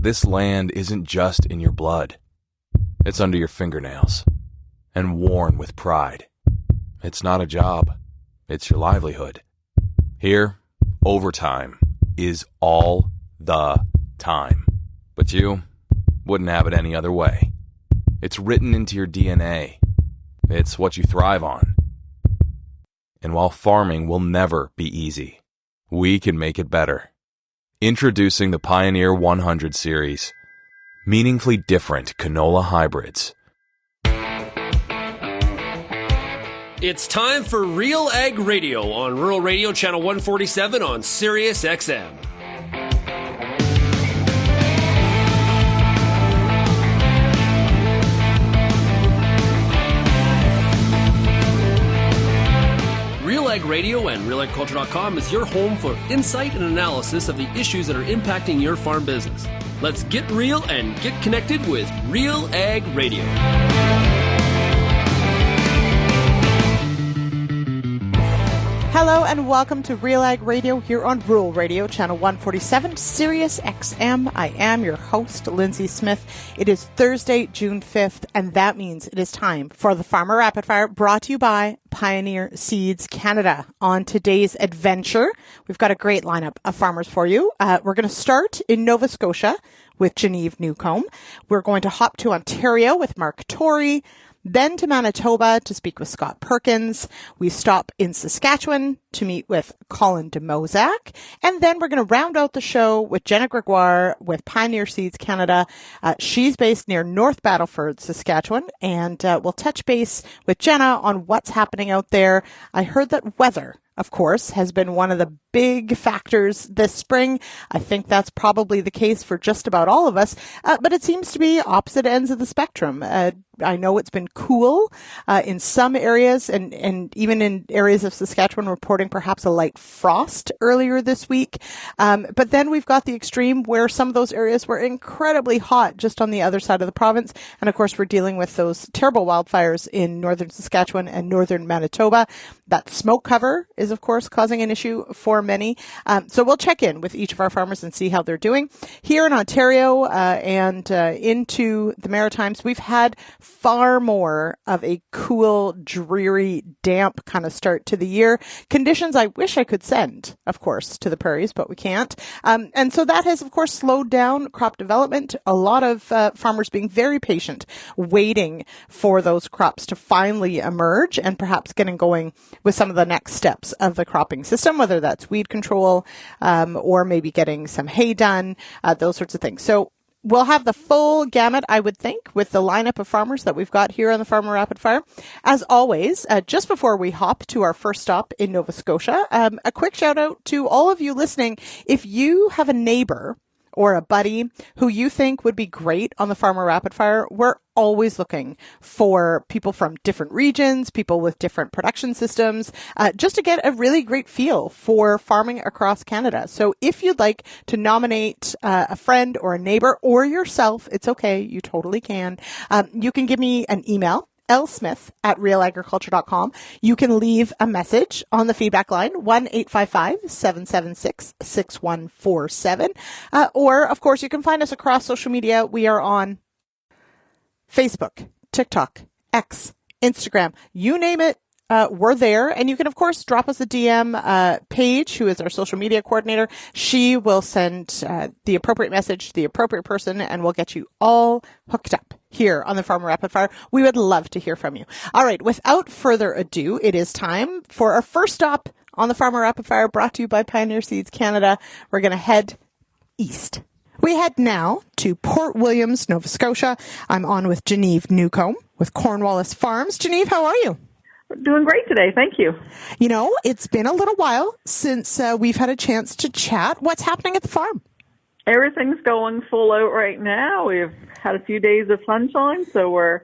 This land isn't just in your blood. It's under your fingernails and worn with pride. It's not a job. It's your livelihood. Here, overtime is all the time. But you wouldn't have it any other way. It's written into your DNA. It's what you thrive on. And while farming will never be easy, we can make it better. Introducing the Pioneer 100 series. Meaningfully different canola hybrids. It's time for RealAg Radio on Rural Radio Channel 147 on Sirius XM. RealAg Radio and RealAgriculture.com is your home for insight and analysis of the issues that are impacting your farm business. Let's get real and get connected with RealAg Radio. Hello and welcome to RealAg Radio here on Rural Radio Channel 147, Sirius XM. I am your host, Lyndsey Smith. It is Thursday, June 5th, and that means it is time for the Farmer Rapid Fire, brought to you by Pioneer Seeds Canada. On today's adventure, we've got a great lineup of farmers for you. We're going to start in Nova Scotia with Geneve, Newcombe. We're going to hop to Ontario with Mark Torrey. Then to Manitoba to speak with Scott Perkins. We stop in Saskatchewan to meet with Colin de Moissac. And then we're going to round out the show with Jenna Gregoire with Pioneer Seeds Canada. She's based near North Battleford, Saskatchewan. And we'll touch base with Jenna on what's happening out there. I heard that weather, of course, has been one of the big factors this spring. I think that's probably the case for just about all of us, but it seems to be opposite ends of the spectrum. I know it's been cool in some areas and even in areas of Saskatchewan reporting perhaps a light frost earlier this week. But then we've got the extreme where some of those areas were incredibly hot just on the other side of the province. And of course, we're dealing with those terrible wildfires in northern Saskatchewan and northern Manitoba. That smoke cover is, of course, causing an issue for many. So we'll check in with each of our farmers and see how they're doing. Here in Ontario and into the Maritimes, we've had far more of a cool, dreary, damp kind of start to the year. Conditions I wish I could send, of course, to the prairies, but we can't. And so that has, of course, slowed down crop development. A lot of farmers being very patient, waiting for those crops to finally emerge and perhaps getting going with some of the next steps of the cropping system, whether that's weed control or maybe getting some hay done, those sorts of things. So we'll have the full gamut, I would think, with the lineup of farmers that we've got here on the Farmer Rapid Fire. As always, just before we hop to our first stop in Nova Scotia, a quick shout out to all of you listening. If you have a neighbor or a buddy who you think would be great on the Farmer Rapid Fire, we're always looking for people from different regions, people with different production systems, just to get a really great feel for farming across Canada. So if you'd like to nominate a friend or a neighbor or yourself, it's okay. You totally can. You can give me an email, lsmith@realagriculture.com. You can leave a message on the feedback line, 1-855-776-6147. Or, of course, you can find us across social media. We are on Facebook, TikTok, X, Instagram, you name it. We're there. And you can, of course, drop us a DM. Paige, who is our social media coordinator, she will send the appropriate message to the appropriate person, and we'll get you all hooked up here on the Farmer Rapid Fire. We would love to hear from you. All right. Without further ado, it is time for our first stop on the Farmer Rapid Fire, brought to you by Pioneer Seeds Canada. We're going to head east. We head now to Port Williams, Nova Scotia. I'm on with Geneve Newcombe with Cornwallis Farms. Geneve, how are you? Doing great today. Thank you. You know, it's been a little while since we've had a chance to chat. What's happening at the farm? Everything's going full out right now. We've had a few days of sunshine, so we're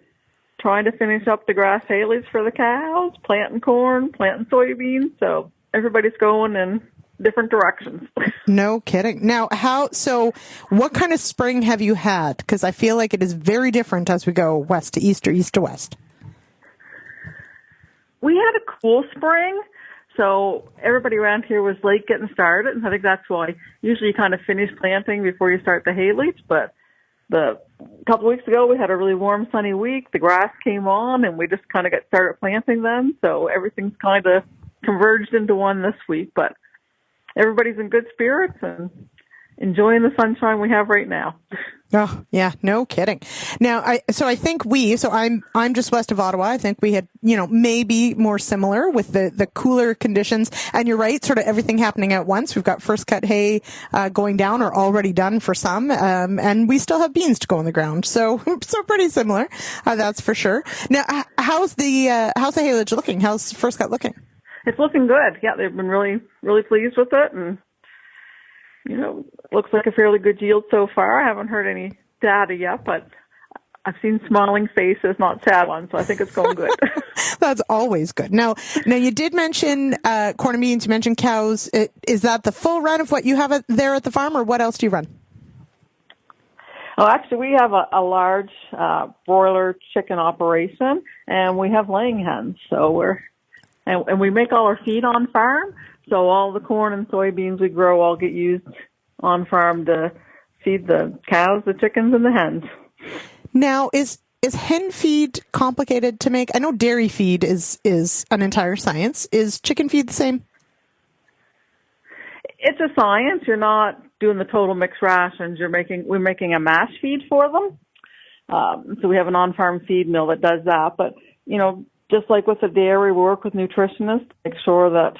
trying to finish up the grass halies for the cows, planting corn, planting soybeans. So everybody's going in different directions. No kidding. Now, what kind of spring have you had? Because I feel like it is very different as we go west to east or east to west. We had a cool spring, So everybody around here was late getting started, and I think that's why usually you kind of finish planting before you start the hay leach. But a couple of weeks ago, we had a really warm, sunny week. The grass came on, and we just kind of got started planting them. So everything's kind of converged into one this week. But everybody's in good spirits and enjoying the sunshine we have right now. Oh, yeah, no kidding. Now, I think I'm just west of Ottawa. I think we had, maybe more similar with the cooler conditions. And you're right, sort of everything happening at once. We've got first cut hay going down or already done for some, and we still have beans to go in the ground. So pretty similar, that's for sure. Now, how's the haylage looking? How's first cut looking? It's looking good. Yeah, they've been really, really pleased with it, and it looks like a fairly good yield so far. I haven't heard any data yet, but I've seen smiling faces, not sad ones, so I think it's going good. That's always good. Now you did mention corn and beans. You mentioned cows. Is that the full run of what you have there at the farm, or what else do you run? Oh, actually, we have a large broiler chicken operation, and we have laying hens. So and we make all our feed on farm. So all the corn and soybeans we grow all get used on farm to feed the cows, the chickens, and the hens. Now, is hen feed complicated to make? I know dairy feed is an entire science. Is chicken feed the same? It's a science. You're not doing the total mixed rations. We're making a mash feed for them. So we have an on-farm feed mill that does that. But, just like with the dairy, we work with nutritionists to make sure that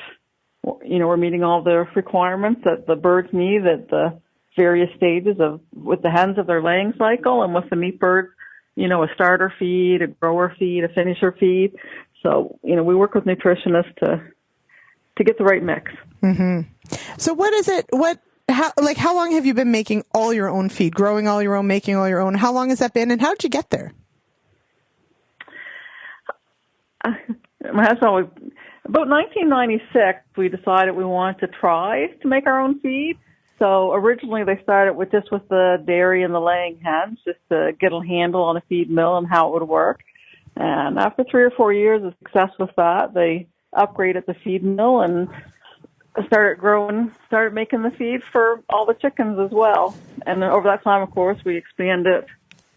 we're meeting all the requirements that the birds need at the various stages with the hens of their laying cycle, and with the meat birds, a starter feed, a grower feed, a finisher feed. So, we work with nutritionists to get the right mix. Mm-hmm. So what is it, how long have you been making all your own feed, growing all your own, making all your own? How long has that been, and how did you get there? My husband about 1996, we decided we wanted to try to make our own feed. So originally they started with the dairy and the laying hens, just to get a handle on a feed mill and how it would work. And after 3 or 4 years of success with that, they upgraded the feed mill and started making the feed for all the chickens as well. And then over that time, of course, we expanded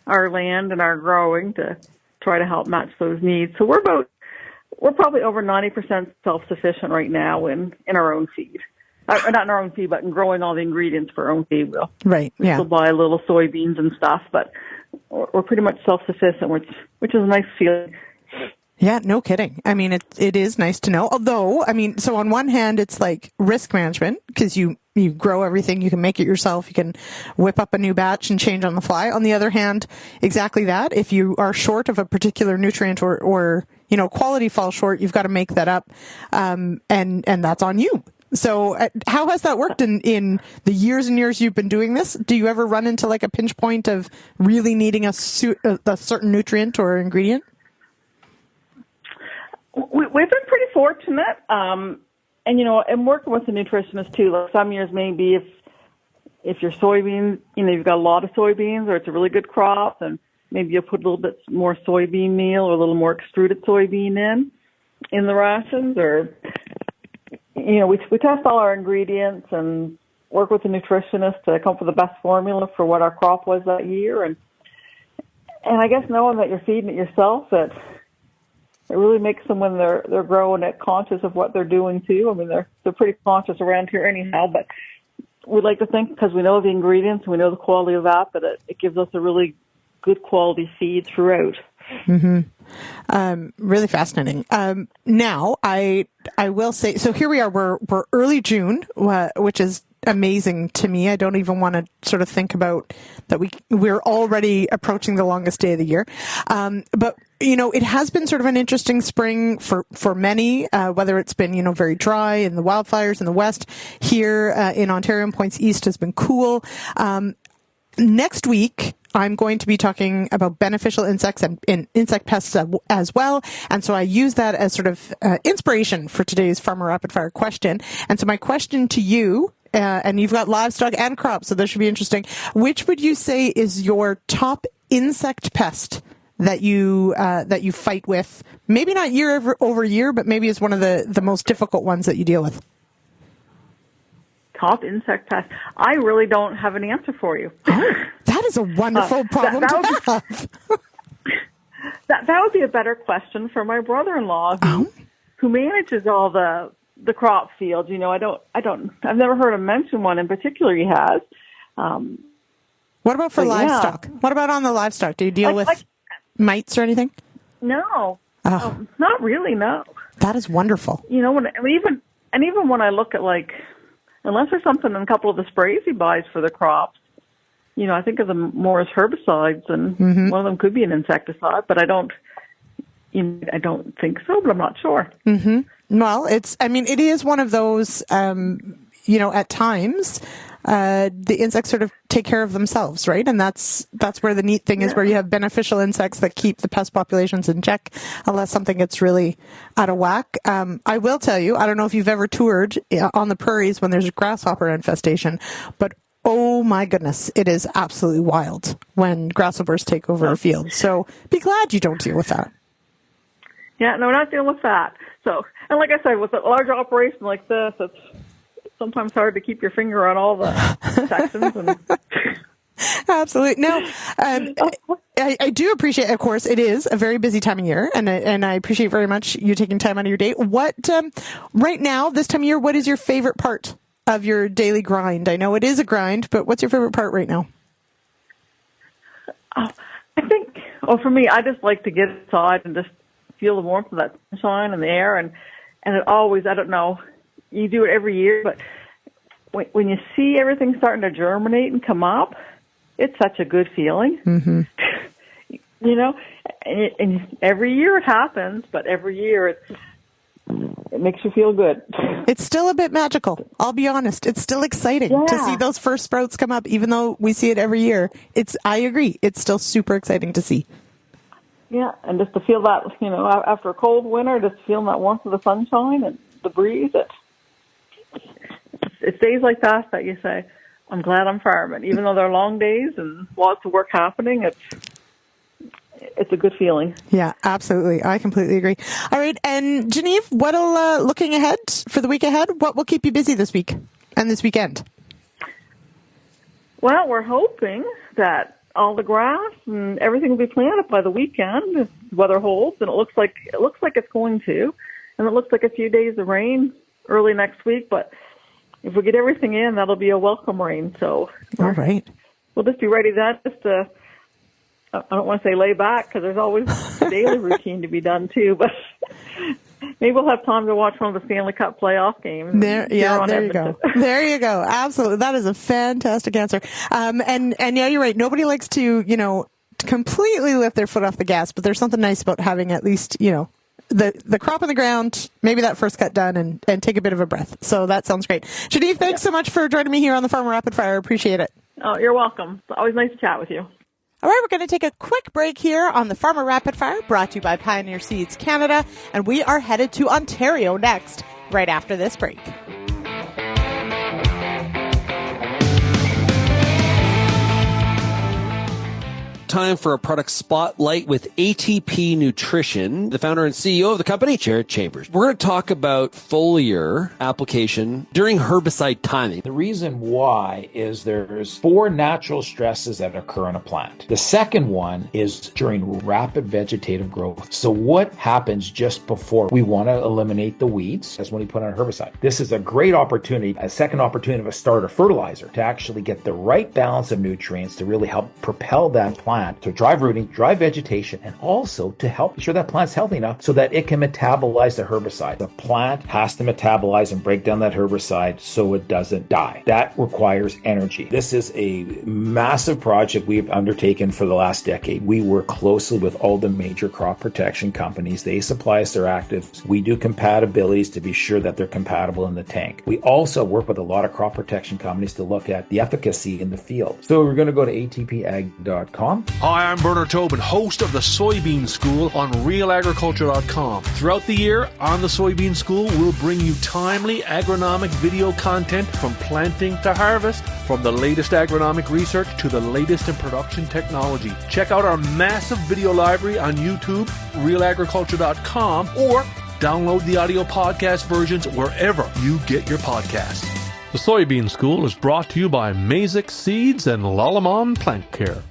our land and our growing to try to help match those needs. So we're probably over 90% self-sufficient right now in our own feed. Not in our own feed, but in growing all the ingredients for our own feed. We still buy a little soybeans and stuff, but we're pretty much self-sufficient, which is a nice feeling. Yeah, no kidding. I mean, it is nice to know. Although, so on one hand, it's like risk management, because you grow everything, you can make it yourself, you can whip up a new batch and change on the fly. On the other hand, exactly that. If you are short of a particular nutrient or quality falls short, you've got to make that up, and that's on you. So how has that worked in the years and years you've been doing this? Do you ever run into like a pinch point of really needing a certain nutrient or ingredient? We've been pretty fortunate, and working with the nutritionist too. Like some years maybe if your soybeans, you've got a lot of soybeans or it's a really good crop, and maybe you'll put a little bit more soybean meal or a little more extruded soybean in the rations, or we test all our ingredients and work with the nutritionist to come up with the best formula for what our crop was that year, and I guess knowing that you're feeding it yourself, that it really makes them, when they're growing it, conscious of what they're doing too. They're pretty conscious around here anyhow, but we like to think, because we know the ingredients and we know the quality of that it gives us a really good quality feed throughout. Mm-hmm. Really fascinating. Now I will say, so here we are, we're early June, which is amazing to me. I don't even want to sort of think about that we're already approaching the longest day of the year. But it has been sort of an interesting spring for many, whether it's been, very dry and the wildfires in the west. Here in Ontario and points east has been cool. Next week, I'm going to be talking about beneficial insects and insect pests as well. And so I use that as sort of inspiration for today's Farmer Rapid Fire question. And so my question to you, and you've got livestock and crops, so this should be interesting. Which would you say is your top insect pest that you fight with? Maybe not year over year, but maybe is one of the most difficult ones that you deal with. Top insect pest. I really don't have an answer for you. Oh, that is a wonderful problem to have. That would be a better question for my brother-in-law who manages all the crop fields. You know, I've never heard him mention one in particular he has. What about for livestock? Yeah. What about on the livestock? Do you deal with mites or anything? No. Not really, no. That is wonderful. You know, even when I look at unless there's something in a couple of the sprays he buys for the crops, you know, I think of them more as herbicides, and one of them could be an insecticide, but I don't think so, but I'm not sure. Mm-hmm. Well, it is one of those, you know, at times, the insects sort of take care of themselves, right? And that's where the neat thing is, where you have beneficial insects that keep the pest populations in check, unless something gets really out of whack. I will tell you, I don't know if you've ever toured on the prairies when there's a grasshopper infestation, but oh my goodness, it is absolutely wild when grasshoppers take over a field. So be glad you don't deal with that. Yeah, no, we're not dealing with that. So, and like I said, with a large operation like this, it's sometimes hard to keep your finger on all the sections. Absolutely. No, I do appreciate, of course, it is a very busy time of year, and I appreciate very much you taking time out of your day. What, right now, this time of year, what is your favorite part of your daily grind? I know it is a grind, but what's your favorite part right now? I think, for me, I just like to get outside and just feel the warmth of that sunshine and the air, and it always, I don't know, you do it every year, but when you see everything starting to germinate and come up, it's such a good feeling. Mm-hmm. You know, and every year it happens, but every year it makes you feel good. It's still a bit magical. I'll be honest. It's still exciting to see those first sprouts come up, even though we see it every year. I agree. It's still super exciting to see. Yeah, and just to feel that, you know, after a cold winter, just feeling that warmth of the sunshine and the breeze. It's days like that you say, I'm glad I'm farming. Even though they're long days and lots of work happening, it's a good feeling. Yeah, absolutely. I completely agree. All right, and Geneve, looking ahead for the week ahead, what will keep you busy this week and this weekend? Well, we're hoping that all the grass and everything will be planted by the weekend if weather holds, and it looks like it's going to, and it looks like a few days of rain early next week. But if we get everything in, that'll be a welcome rain. So all right, we'll just be ready then. I don't want to say lay back, because there's always a daily routine to be done too, but maybe we'll have time to watch one of the Stanley Cup playoff games. There you go. There you go. Absolutely. That is a fantastic answer. And yeah, you're right. Nobody likes to, you know, completely lift their foot off the gas, but there's something nice about having at least, you know, the crop in the ground, maybe that first cut done, and take a bit of a breath. So that sounds great. Geneve, thanks so much for joining me here on the Farmer Rapid Fire. Appreciate it. Oh, you're welcome. It's always nice to chat with you. All right, we're going to take a quick break here on the Farmer Rapid Fire, brought to you by Pioneer Seeds Canada, and we are headed to Ontario next, right after this break. Time for a product spotlight with ATP Nutrition, the founder and CEO of the company, Jared Chambers. We're going to talk about foliar application during herbicide timing. The reason why is there's 4 natural stresses that occur in a plant. The second one is during rapid vegetative growth. So what happens just before we want to eliminate the weeds? That's when we put on a herbicide. This is a great opportunity, a second opportunity of a starter fertilizer to actually get the right balance of nutrients to really help propel that plant to drive rooting, drive vegetation, and also to help ensure that plant's healthy enough so that it can metabolize the herbicide. The plant has to metabolize and break down that herbicide so it doesn't die. That requires energy. This is a massive project we've undertaken for the last decade. We work closely with all the major crop protection companies. They supply us their actives. We do compatibilities to be sure that they're compatible in the tank. We also work with a lot of crop protection companies to look at the efficacy in the field. So we're going to go to atpag.com. Hi, I'm Bernard Tobin, host of the Soybean School on RealAgriculture.com. Throughout the year, on the Soybean School, we'll bring you timely agronomic video content from planting to harvest, from the latest agronomic research to the latest in production technology. Check out our massive video library on YouTube, RealAgriculture.com, or download the audio podcast versions wherever you get your podcasts. The Soybean School is brought to you by Moissac Seeds and Lallemand Plant Care.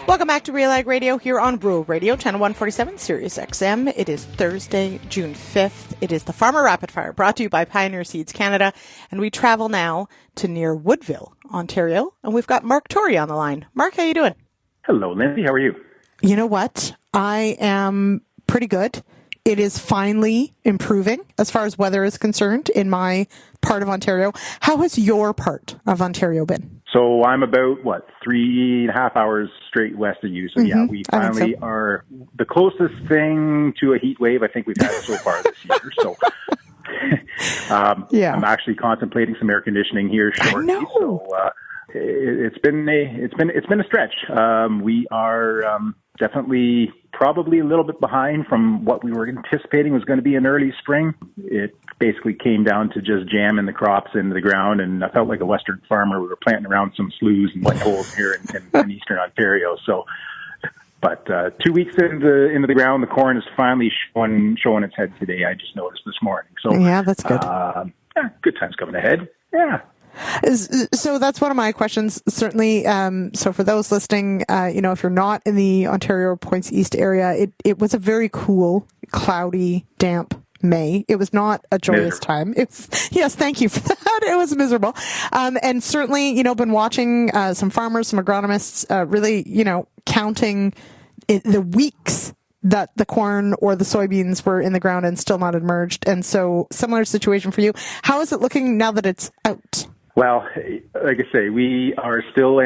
Welcome back to RealAg Radio here on Rural Radio, channel 147, Sirius XM. It is Thursday, June 5th. It is the Farmer Rapid Fire, brought to you by Pioneer Seeds Canada. And we travel now to near Woodville, Ontario. And we've got Mark Torrey on the line. Mark, how you doing? Hello, Lyndsey. How are you? You know what? I am pretty good. It is finally improving as far as weather is concerned in my part of Ontario. How has your part of Ontario been? So I'm about, 3.5 hours straight west of you. So yeah, we finally are the closest thing to a heat wave I think we've had so far this year. So I'm actually contemplating some air conditioning here shortly. I know. So it's been a stretch. We are definitely probably a little bit behind from what we were anticipating was going to be an early spring. It basically came down to just jamming the crops into the ground, and I felt like a Western farmer. We were planting around some sloughs and wet holes here in Eastern Ontario. So, but 2 weeks into the ground, the corn is finally showing its head today. I just noticed this morning. So yeah, that's good. Good times coming ahead. Yeah. So that's one of my questions, certainly. So for those listening, if you're not in the Ontario Points East area, it was a very cool, cloudy, damp May. It was not a joyous time. Yes, thank you for that. It was miserable. And certainly, been watching some farmers, some agronomists, really, counting the weeks that the corn or the soybeans were in the ground and still not emerged. And so similar situation for you. How is it looking now that it's out? Well, like I say, we are still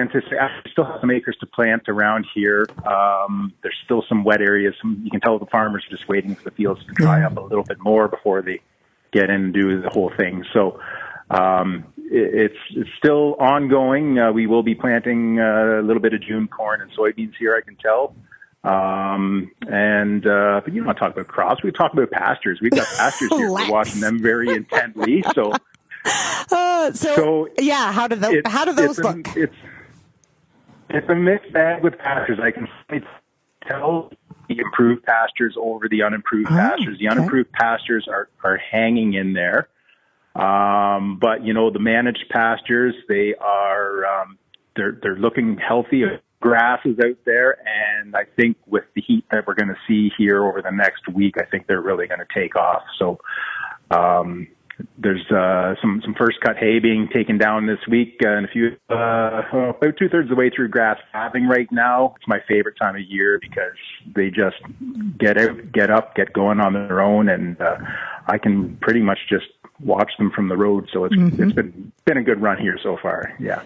still have some acres to plant around here. There's still some wet areas. You can tell the farmers are just waiting for the fields to dry up a little bit more before they get in and do the whole thing. So it's still ongoing. We will be planting a little bit of June corn and soybeans here, I can tell. But you don't want to talk about crops. We talk about pastures. We've got pastures here. We're watching them very intently. So yeah, how do those look? It's a mixed bag with pastures. I can tell the improved pastures over the unimproved pastures. The unimproved pastures are hanging in there. But the managed pastures, they are they're looking healthy. Grass is out there, and I think with the heat that we're going to see here over the next week, I think they're really going to take off. So there's some first cut hay being taken down this week, and about 2/3 of the way through grass calving right now. It's my favorite time of year because they just get out, get up, get going on their own, and I can pretty much just watch them from the road. So it's been a good run here so far. Yeah.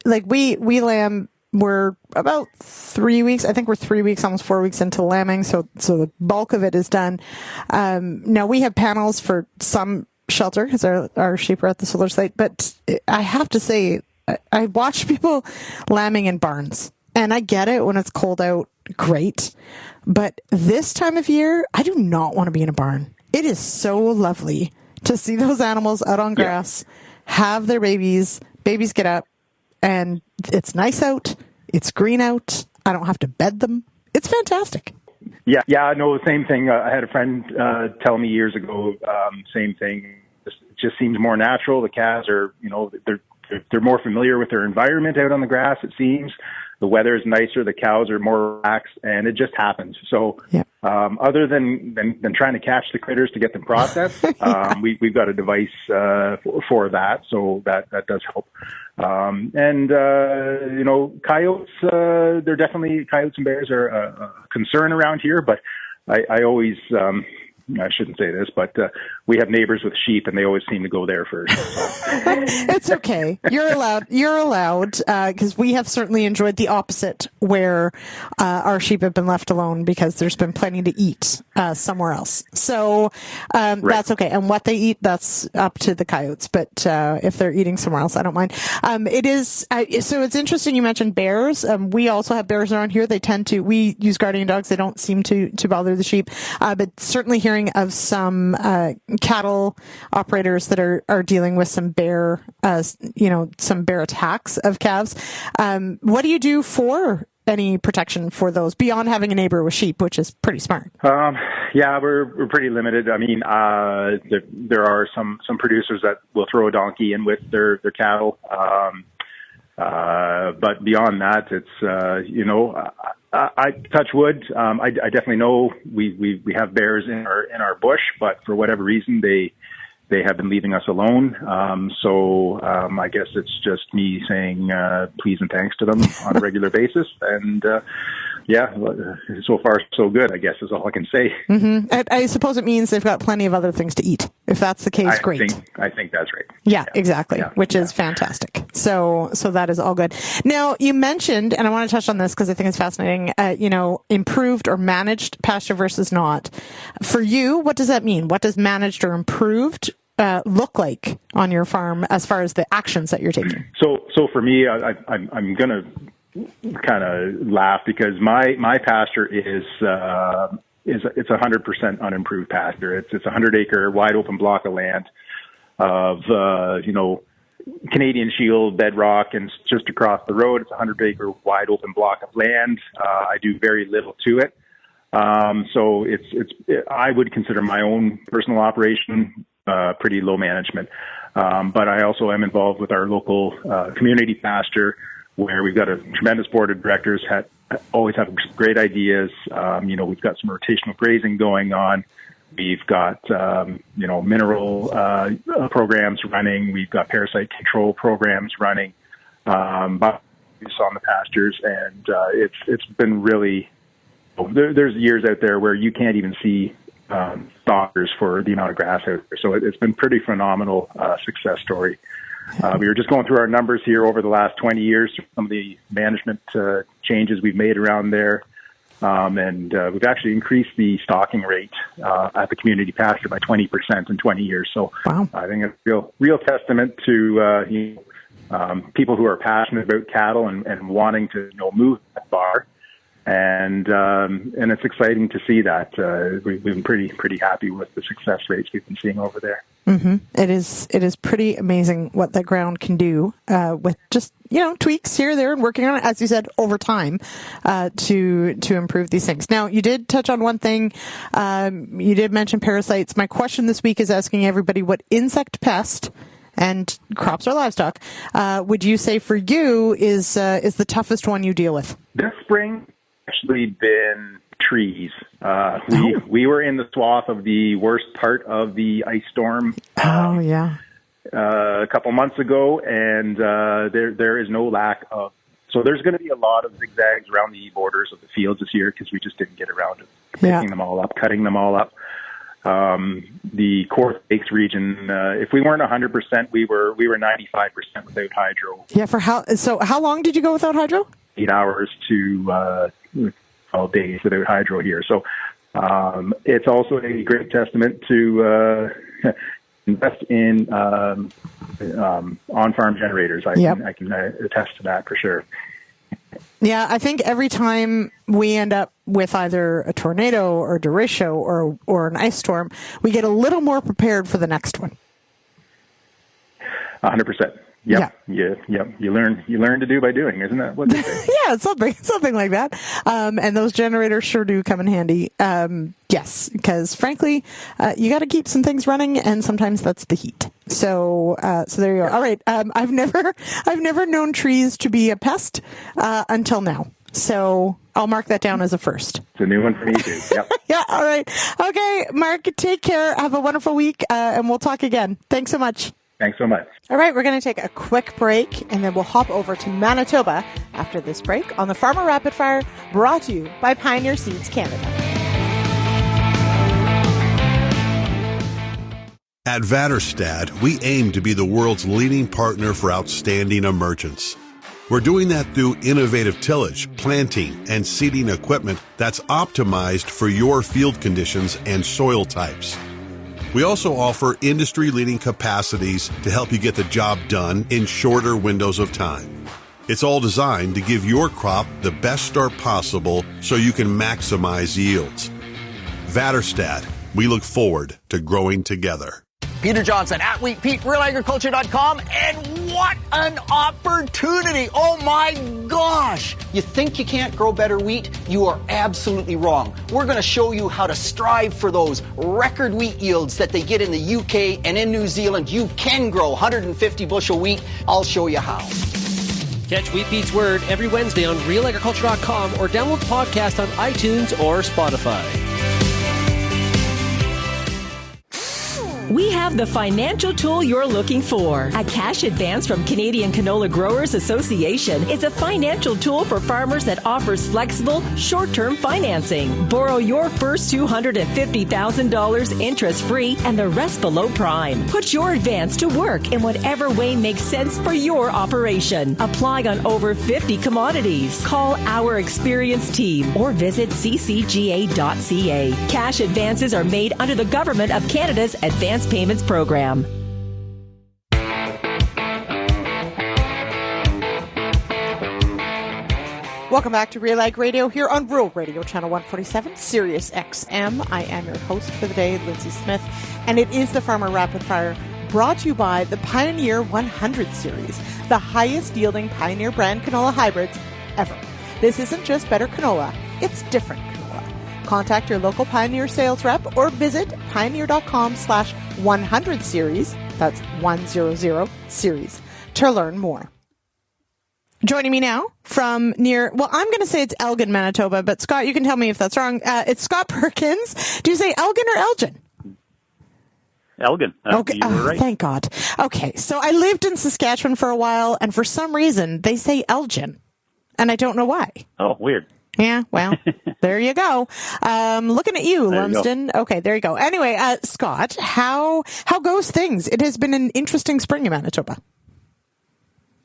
Like we lamb, we're about 3 weeks. I think we're 3 weeks, almost 4 weeks into lambing. So the bulk of it is done. Now we have panels for some shelter because our sheep are at the solar site. But I have to say, I watch people lambing in barns, and I get it when it's cold out. Great. But this time of year, I do not want to be in a barn. It is so lovely to see those animals out on grass, have their babies get up, and it's nice out, it's green out, I don't have to bed them. It's fantastic. Yeah, I know the same thing. I had a friend tell me years ago, same thing. It just seems more natural. The calves are, they're more familiar with their environment out on the grass, it seems. The weather is nicer, the cows are more relaxed, and it just happens. So other than trying to catch the critters to get them processed, we've got a device for that, so that does help. Coyotes, they're definitely, coyotes and bears are a concern around here, but I always, I shouldn't say this, but we have neighbors with sheep, and they always seem to go there first. It's okay. You're allowed, because we have certainly enjoyed the opposite, where our sheep have been left alone because there's been plenty to eat somewhere else. So Right. that's okay. And what they eat, that's up to the coyotes. But if they're eating somewhere else, I don't mind. It is so it's interesting you mentioned bears. We also have bears around here. They tend to. We use guardian dogs. They don't seem to bother the sheep. But certainly hearing of some cattle operators that are dealing with some bear, some bear attacks of calves. What do you do for any protection for those beyond having a neighbor with sheep, which is pretty smart? Yeah, we're pretty limited. I mean, there are some producers that will throw a donkey in with their cattle. But beyond that, it's, I touch wood. I definitely know we have bears in our bush, but for whatever reason, they have been leaving us alone. So I guess it's just me saying please and thanks to them on a regular basis. And yeah, so far so good, I guess, is all I can say. Mm-hmm. I suppose it means they've got plenty of other things to eat. If that's the case, great. I think that's right. Yeah, exactly, which is fantastic. So that is all good. Now, you mentioned, and I want to touch on this because I think it's fascinating, improved or managed pasture versus not. For you, what does that mean? What does managed or improved look like on your farm as far as the actions that you're taking? So for me, I'm going to kind of laugh because my pasture is it's 100% unimproved pasture. It's a 100-acre wide open block of land of Canadian Shield bedrock, and just across the road, it's a 100-acre wide open block of land. I do very little to it, so I would consider my own personal operation pretty low management. But I also am involved with our local community pasture, where we've got a tremendous board of directors, always have great ideas. We've got some rotational grazing going on. We've got, mineral programs running. We've got parasite control programs running on the pastures. And it's been really, there's years out there where you can't even see stalkers for the amount of grass out there. So it's been pretty phenomenal success story. We were just going through our numbers here over the last 20 years, some of the management changes we've made around there. And we've actually increased the stocking rate at the community pasture by 20% in 20 years. So wow. I think it's a real testament to people who are passionate about cattle and wanting to move that far. And it's exciting to see that. We've been pretty happy with the success rates we've been seeing over there. Mm-hmm. It is pretty amazing what the ground can do with just tweaks here, there, and working on it, as you said, over time to improve these things. Now, you did touch on one thing. You did mention parasites. My question this week is asking everybody what insect pest, and crops or livestock, would you say for you is the toughest one you deal with? This spring actually been trees. We were in the swath of the worst part of the ice storm. Oh yeah. A couple months ago, and there is no lack of. So there's going to be a lot of zigzags around the borders of the fields this year because we just didn't get around to picking them all up, cutting them all up. The Coast Lakes region, if we weren't 100%, we were 95% without hydro. Yeah. How long did you go without hydro? 8 hours to 12 days without hydro here. So it's also a great testament to invest in on-farm generators. I can attest to that for sure. Yeah, I think every time we end up with either a tornado or derecho or an ice storm, we get a little more prepared for the next one. 100%. Yep. Yeah. You learn to do by doing, isn't that what they say? Yeah, something like that. And those generators sure do come in handy. Yes, because frankly, you got to keep some things running, and sometimes that's the heat. So there you go. All right. I've never known trees to be a pest until now. So I'll mark that down as a first. It's a new one for me too. Yep. Yeah. All right. Okay, Mark. Take care. Have a wonderful week, and we'll talk again. Thanks so much. Thanks so much. All right, we're going to take a quick break, and then we'll hop over to Manitoba after this break on the Farmer Rapid Fire, brought to you by Pioneer Seeds Canada. At Vatterstad, we aim to be the world's leading partner for outstanding emergence. We're doing that through innovative tillage, planting, and seeding equipment that's optimized for your field conditions and soil types. We also offer industry-leading capacities to help you get the job done in shorter windows of time. It's all designed to give your crop the best start possible so you can maximize yields. Vatterstad, we look forward to growing together. Peter Johnson at Wheat Pete, RealAgriculture.com, and what an opportunity! Oh my gosh! You think you can't grow better wheat? You are absolutely wrong. We're going to show you how to strive for those record wheat yields that they get in the UK and in New Zealand. You can grow 150 bushel wheat. I'll show you how. Catch Wheat Pete's Word every Wednesday on RealAgriculture.com or download the podcast on iTunes or Spotify. We have the financial tool you're looking for. A cash advance from Canadian Canola Growers Association is a financial tool for farmers that offers flexible, short-term financing. Borrow your first $250,000 interest-free and the rest below prime. Put your advance to work in whatever way makes sense for your operation. Apply on over 50 commodities. Call our experienced team or visit ccga.ca. Cash advances are made under the Government of Canada's Advance Payments Program. Welcome back to RealAg Radio here on Rural Radio, Channel 147, Sirius XM. I am your host for the day, Lyndsey Smith, and it is the Farmer Rapid Fire brought to you by the Pioneer 100 Series, the highest yielding Pioneer brand canola hybrids ever. This isn't just better canola, it's different canola. Contact your local Pioneer sales rep or visit pioneer.com/100 series, that's 100 series, to learn more. Joining me now from near, well, I'm going to say it's Elgin, Manitoba, but Scott, you can tell me if that's wrong. It's Scott Perkins. Do you say Elgin or Elgin? Elgin. Okay. You were right. Thank God. Okay. So I lived in Saskatchewan for a while, and for some reason they say Elgin, and I don't know why. Oh, weird. Yeah, well, there you go. Looking at you, Lumsden. Okay, there you go. Anyway, Scott, how goes things? It has been an interesting spring in Manitoba.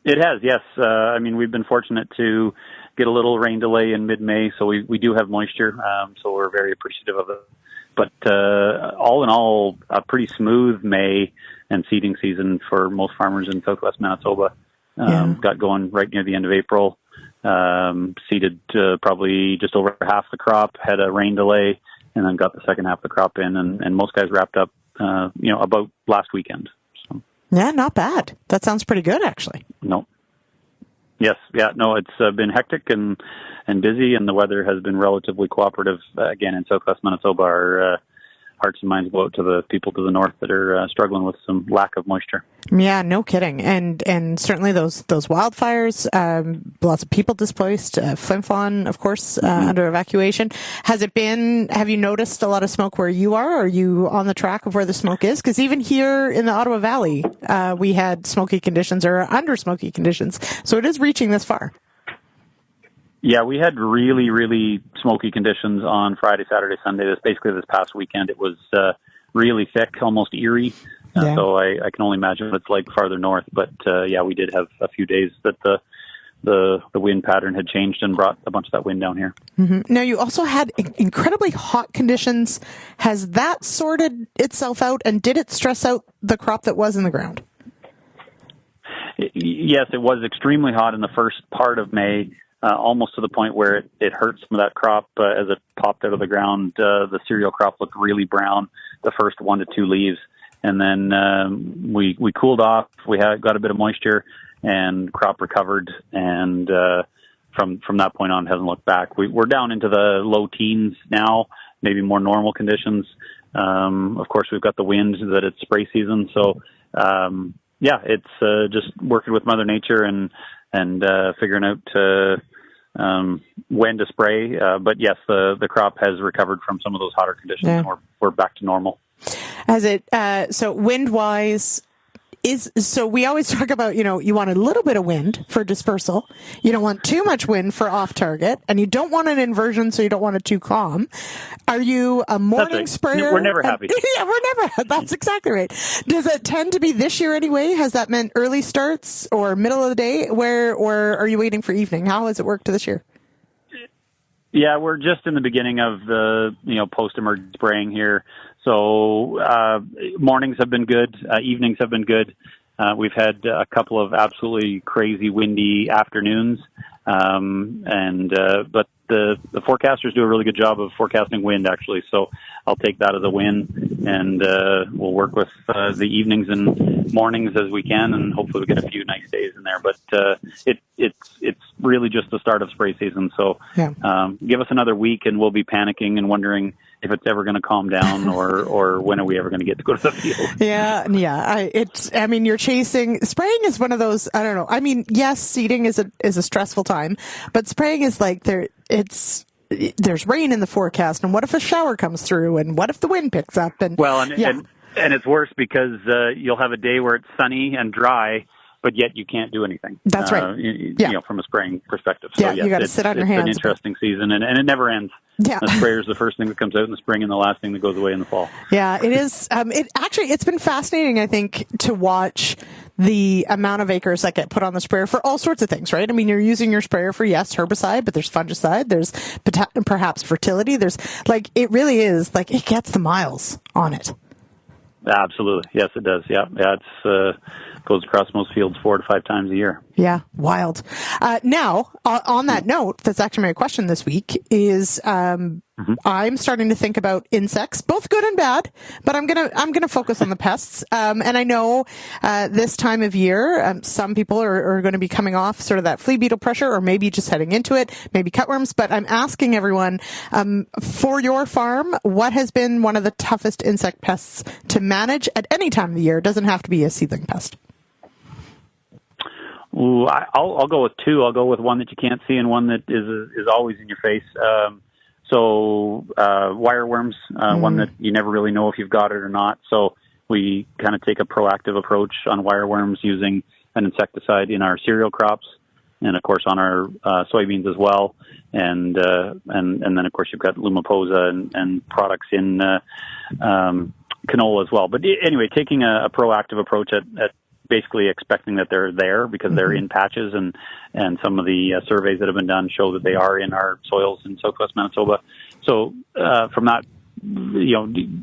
It has, yes. I mean, we've been fortunate to get a little rain delay in mid-May, so we do have moisture, so we're very appreciative of it. But all in all, a pretty smooth May and seeding season for most farmers in southwest Manitoba. Got going right near the end of April. Seeded probably just over half the crop, had a rain delay, and then got the second half of the crop in, and most guys wrapped up, about last weekend. So. Yeah, not bad. That sounds pretty good, actually. No. Yes, yeah, no, it's been hectic and busy, and the weather has been relatively cooperative. Again, in southwest Manitoba, our hearts and minds go out to the people to the north that are struggling with some lack of moisture. Yeah, no kidding. And certainly those wildfires, lots of people displaced, Flin Flon, of course, under evacuation. Have you noticed a lot of smoke where you are? Are you on the track of where the smoke is? Because even here in the Ottawa Valley, we had smoky conditions or under smoky conditions. So it is reaching this far. Yeah, we had really, really smoky conditions on Friday, Saturday, Sunday. This past weekend. It was really thick, almost eerie. Yeah. So I can only imagine what it's like farther north. But yeah, we did have a few days that the wind pattern had changed and brought a bunch of that wind down here. Mm-hmm. Now, you also had incredibly hot conditions. Has that sorted itself out, and did it stress out the crop that was in the ground? Yes, it was extremely hot in the first part of May. Almost to the point where it hurt some of that crop as it popped out of the ground. The cereal crop looked really brown, the first 1 to 2 leaves. And then we cooled off. We got a bit of moisture, and crop recovered. And from that point on, hasn't looked back. We're down into the low teens now, maybe more normal conditions. Of course, we've got the wind that it's spray season. So, yeah, it's just working with Mother Nature and figuring out when to spray. But yes, the crop has recovered from some of those hotter conditions, and we're back to normal. As it so wind-wise, So we always talk about, you want a little bit of wind for dispersal. You don't want too much wind for off target, and you don't want an inversion, so you don't want it too calm. Are you a morning sprayer? We're never happy. Yeah, that's exactly right. Does it tend to be this year anyway? Has that meant early starts or middle of the day? Or are you waiting for evening? How has it worked this year? Yeah, we're just in the beginning of the, post-emergent spraying here. So mornings have been good. Evenings have been good. We've had a couple of absolutely crazy windy afternoons. But the forecasters do a really good job of forecasting wind, actually. So I'll take that as a win, and we'll work with the evenings and mornings as we can, and hopefully we get a few nice days in there. But it's really just the start of spray season. So give us another week, and we'll be panicking and wondering if it's ever going to calm down, or when are we ever going to get to go to the field? Yeah. You're chasing. Spraying is one of those. I don't know. I mean, yes, seeding is a stressful time, but spraying is like there's rain in the forecast, and what if a shower comes through, and what if the wind picks up? And it's worse because you'll have a day where it's sunny and dry, but yet you can't do anything. That's right. From a spraying perspective. So you got to sit on your hands. It's an interesting season, and it never ends. Yeah. The sprayer is the first thing that comes out in the spring and the last thing that goes away in the fall. Yeah, it is. It's been fascinating, I think, to watch the amount of acres that get put on the sprayer for all sorts of things, right? I mean, you're using your sprayer for, herbicide, but there's fungicide, there's perhaps fertility. There's it really is it gets the miles on it. Absolutely. Yes, it does. Yeah. It's goes across most fields 4 to 5 times a year. Yeah. Wild. Now, on that note, that's actually my question this week is, I'm starting to think about insects, both good and bad, but I'm going to focus on the pests. And I know, this time of year, some people are going to be coming off sort of that flea beetle pressure, or maybe just heading into it, maybe cutworms, but I'm asking everyone, for your farm, what has been one of the toughest insect pests to manage at any time of the year? It doesn't have to be a seedling pest. Ooh, I'll go with 2. I'll go with one that you can't see and one that is always in your face. So wireworms, one that you never really know if you've got it or not. So we kind of take a proactive approach on wireworms using an insecticide in our cereal crops, and of course on our soybeans as well. And then of course you've got Lumiposa and products in canola as well. But anyway, taking a proactive approach at basically expecting that they're there because they're in patches, and some of the surveys that have been done show that they are in our soils in southwest Manitoba. So from that,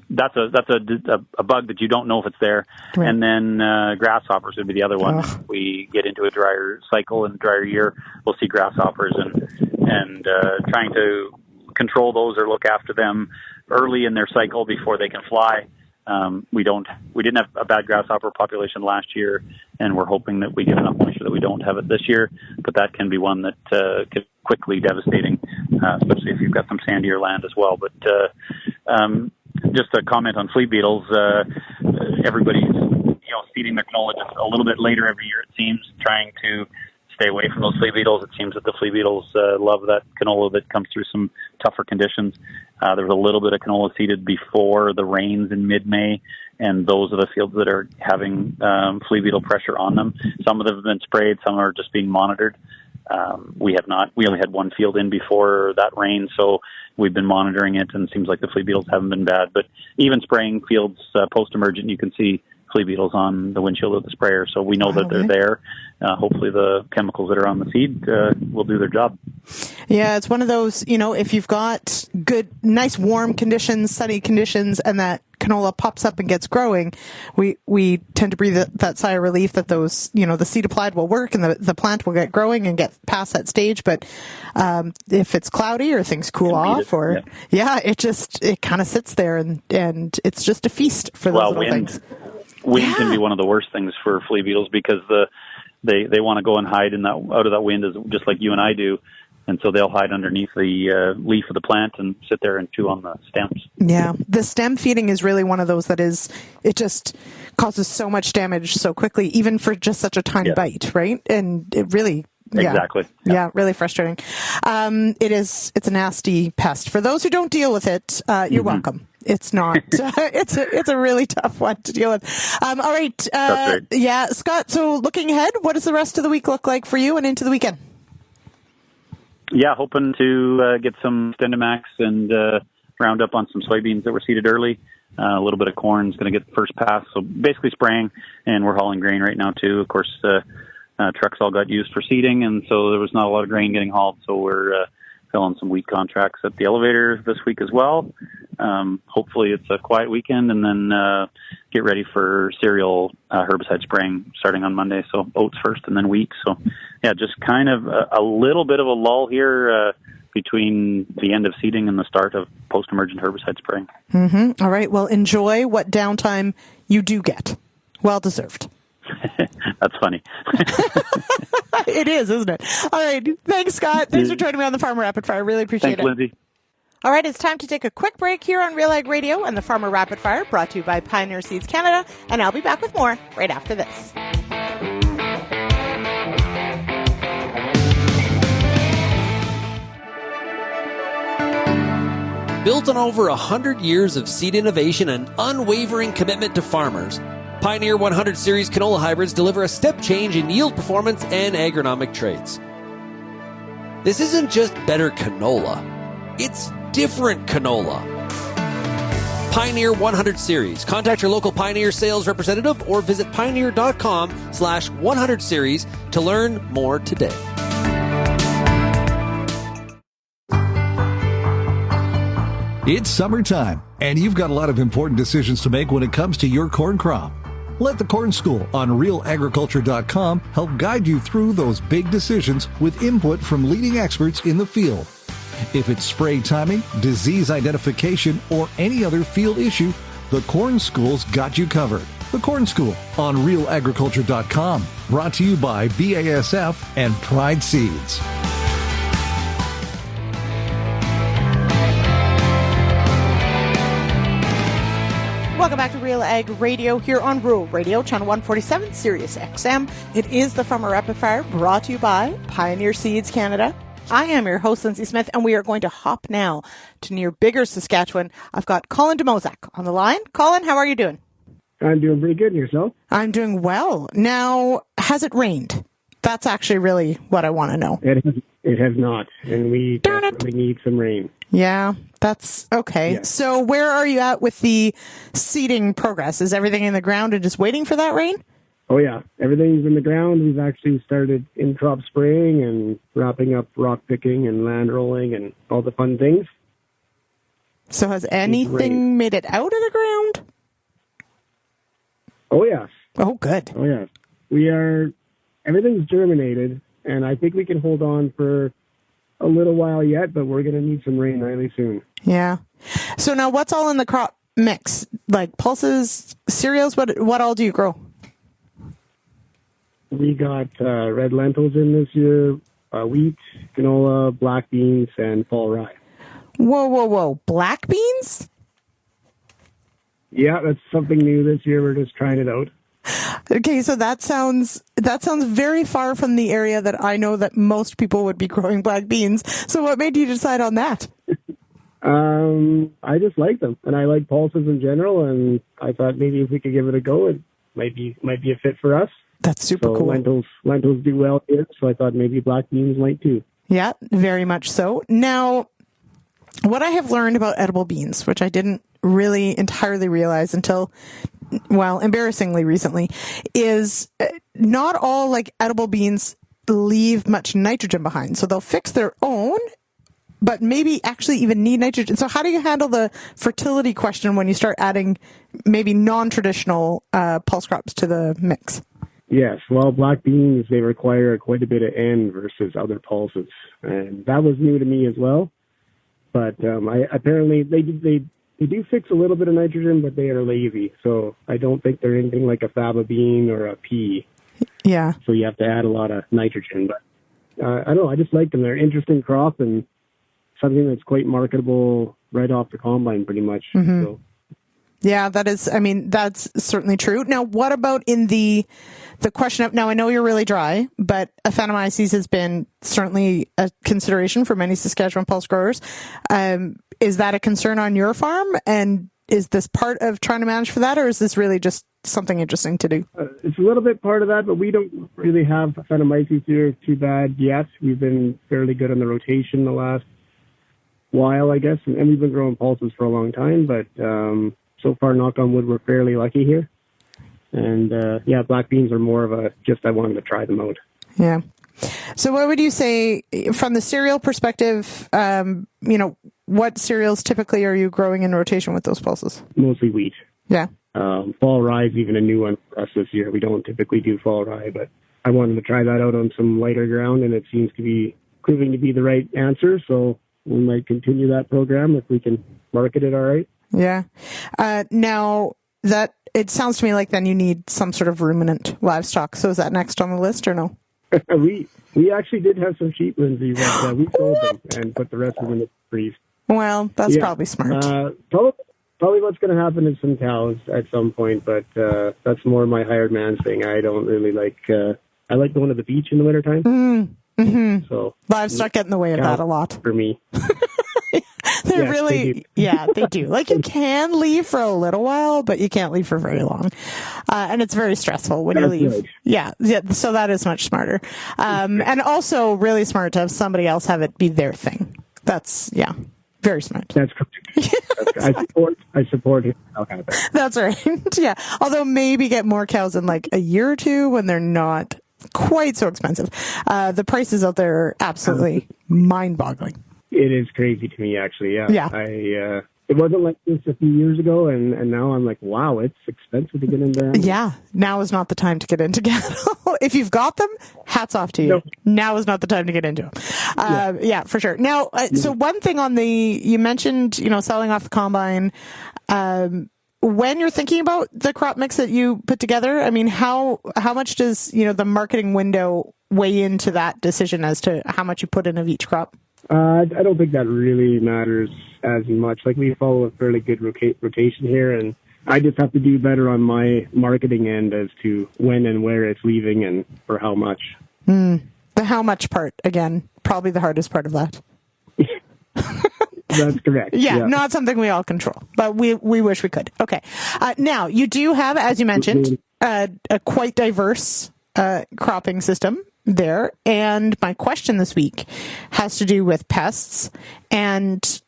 that's a bug that you don't know if it's there. Right. And then grasshoppers would be the other one. If we get into a drier cycle and drier year, we'll see grasshoppers, and trying to control those or look after them early in their cycle before they can fly. We didn't have a bad grasshopper population last year, and we're hoping that we get enough moisture that we don't have it this year, but that can be one that can be quickly devastating, especially if you've got some sandier land as well. But just a comment on flea beetles, everybody's seeding their canola just a little bit later every year, it seems, trying to stay away from those flea beetles. It seems that the flea beetles love that canola that comes through some tougher conditions. There was a little bit of canola seeded before the rains in mid-May, and those are the fields that are having flea beetle pressure on them. Some of them have been sprayed, some are just being monitored. We have not. We only had one field in before that rain, so we've been monitoring it, and it seems like the flea beetles haven't been bad. But even spraying fields post-emergent, you can see flea beetles on the windshield of the sprayer, so we know that they're there. Hopefully the chemicals that are on the seed will do their job. Yeah, it's one of those, if you've got good, nice warm conditions, sunny conditions, and that canola pops up and gets growing, we tend to breathe that sigh of relief that those, the seed applied will work and the plant will get growing and get past that stage. But if it's cloudy or things cool off, it kind of sits there and it's just a feast for those little things. Wind can be one of the worst things for flea beetles because they want to go and hide out of that wind, just like you and I do. And so they'll hide underneath the leaf of the plant and sit there and chew on the stems. Yeah, the stem feeding is really one of those that it just causes so much damage so quickly, even for just such a tiny bite, right? And it really Exactly. Yeah, really frustrating. It's a nasty pest. For those who don't deal with it, you're welcome. It's not. It's a really tough one to deal with. All right. That's right. Yeah, Scott. So looking ahead, what does the rest of the week look like for you and into the weekend? Yeah, hoping to get some Stendimax and round up on some soybeans that were seeded early. A little bit of corn is going to get the first pass. So basically spraying, and we're hauling grain right now too. Of course, trucks all got used for seeding, and so there was not a lot of grain getting hauled. So we're filling some wheat contracts at the elevator this week as well. Hopefully it's a quiet weekend, and then get ready for cereal herbicide spraying starting on Monday. So oats first and then wheat. So yeah, just kind of a little bit of a lull here between the end of seeding and the start of post-emergent herbicide spraying. Mm-hmm. All right. Well, enjoy what downtime you do get. Well deserved. That's funny. It is, isn't it? All right. Thanks, Scott. Thanks for joining me on the Farmer Rapid Fire. Really appreciate Thanks, it. Lyndsey. All right. It's time to take a quick break here on RealAg Radio and the Farmer Rapid Fire, brought to you by Pioneer Seeds Canada. And I'll be back with more right after this. Built on over 100 years of seed innovation and unwavering commitment to farmers, Pioneer 100 Series canola hybrids deliver a step change in yield performance and agronomic traits. This isn't just better canola, it's different canola. Pioneer 100 Series. Contact your local Pioneer sales representative or visit pioneer.com/100 series to learn more today. It's summertime, and you've got a lot of important decisions to make when it comes to your corn crop. Let the Corn School on RealAgriculture.com help guide you through those big decisions with input from leading experts in the field. If it's spray timing, disease identification, or any other field issue, the Corn School's got you covered. The Corn School on RealAgriculture.com, brought to you by BASF and Pride Seeds. Welcome back to Real Ag Radio here on Rural Radio, Channel 147, Sirius XM. It is the Farmer Rapid Fire, brought to you by Pioneer Seeds Canada. I am your host, Lyndsey Smith, and we are going to hop now to near Biggar, Saskatchewan. I've got Colin de Moissac on the line. Colin, how are you doing? I'm doing pretty good. And yourself? I'm doing well. Now, has it rained? That's actually really what I want to know. It has not, and we definitely need some rain. Yeah, that's okay. Yeah. So where are you at with the seeding progress? Is everything in the ground and just waiting for that rain? Oh, yeah. Everything's in the ground. We've actually started in-crop spraying and wrapping up rock picking and land rolling and all the fun things. So has anything made it out of the ground? Oh, yes. Oh, good. Oh, yes. Everything's germinated, and I think we can hold on for a little while yet, but we're going to need some rain really soon. Yeah. So now what's all in the crop mix? Like pulses, cereals, what all do you grow? We got red lentils in this year, wheat, canola, black beans, and fall rye. Whoa. Black beans? Yeah, that's something new this year. We're just trying it out. Okay, so that sounds very far from the area that I know that most people would be growing black beans. So what made you decide on that? I just like them, and I like pulses in general, and I thought maybe if we could give it a go, it might be a fit for us. That's super cool. Lentils do well here, so I thought maybe black beans might too. Yeah, very much so. Now, what I have learned about edible beans, which I didn't really entirely realize until, well, embarrassingly recently, is not all like edible beans leave much nitrogen behind. So they'll fix their own, but maybe actually even need nitrogen. So how do you handle the fertility question when you start adding maybe non-traditional pulse crops to the mix? Yes, well, black beans, they require quite a bit of N versus other pulses. And that was new to me as well. But apparently they do fix a little bit of nitrogen, but they are lazy. So I don't think they're anything like a faba bean or a pea. Yeah. So you have to add a lot of nitrogen. But I don't know, I just like them. They're an interesting crop and something that's quite marketable right off the combine pretty much. Mm-hmm. So. Yeah, that's certainly true. Now, what about in the question of, now I know you're really dry, but Aphanomyces has been certainly a consideration for many Saskatchewan pulse growers. Is that a concern on your farm? And is this part of trying to manage for that, or is this really just something interesting to do? It's a little bit part of that, but we don't really have Aphanomyces here too bad yet. We've been fairly good on the rotation the last while, I guess, and we've been growing pulses for a long time, but so far, knock on wood, we're fairly lucky here. And black beans are more of I wanted to try them out. Yeah. So what would you say from the cereal perspective, what cereals typically are you growing in rotation with those pulses? Mostly wheat. Yeah. Fall rye is even a new one for us this year. We don't typically do fall rye, but I wanted to try that out on some lighter ground, and it seems to be proving to be the right answer. So we might continue that program if we can market it all right. Yeah. Now, that it sounds to me like then you need some sort of ruminant livestock. So is that next on the list or no? We actually did have some sheep, Lyndsey, but we sold them and put the rest of them in the freeze. Well, that's probably smart. Probably what's going to happen is some cows at some point, but that's more my hired man's thing. I don't really like. I like going to the beach in the wintertime. Mm-hmm. So livestock get in the way of that a lot for me. They do. Like, you can leave for a little while, but you can't leave for very long. And it's very stressful when you leave. Right. Yeah. So that is much smarter. And also really smart to have somebody else have it be their thing. That's, very smart. That's correct. I support it. Okay. That's right. Yeah. Although maybe get more cows in like a year or two when they're not quite so expensive. The prices out there are absolutely mind-boggling. It is crazy to me, actually. Yeah. It wasn't like this a few years ago, and now I'm like, wow, it's expensive to get into animals. Yeah, now is not the time to get into cattle. If you've got them, hats off to you. No. Now is not the time to get into them. Yeah, for sure. Now, so one thing you mentioned, selling off the combine. When you're thinking about the crop mix that you put together, I mean, how much does, the marketing window weigh into that decision as to how much you put in of each crop? I don't think that really matters as much. Like, we follow a fairly good rotation here, and I just have to do better on my marketing end as to when and where it's leaving and for how much. The how much part, again, probably the hardest part of that. That's correct. Yeah, not something we all control, but we wish we could. Okay. Now, you do have, as you mentioned, a quite diverse cropping system there. And my question this week has to do with pests. And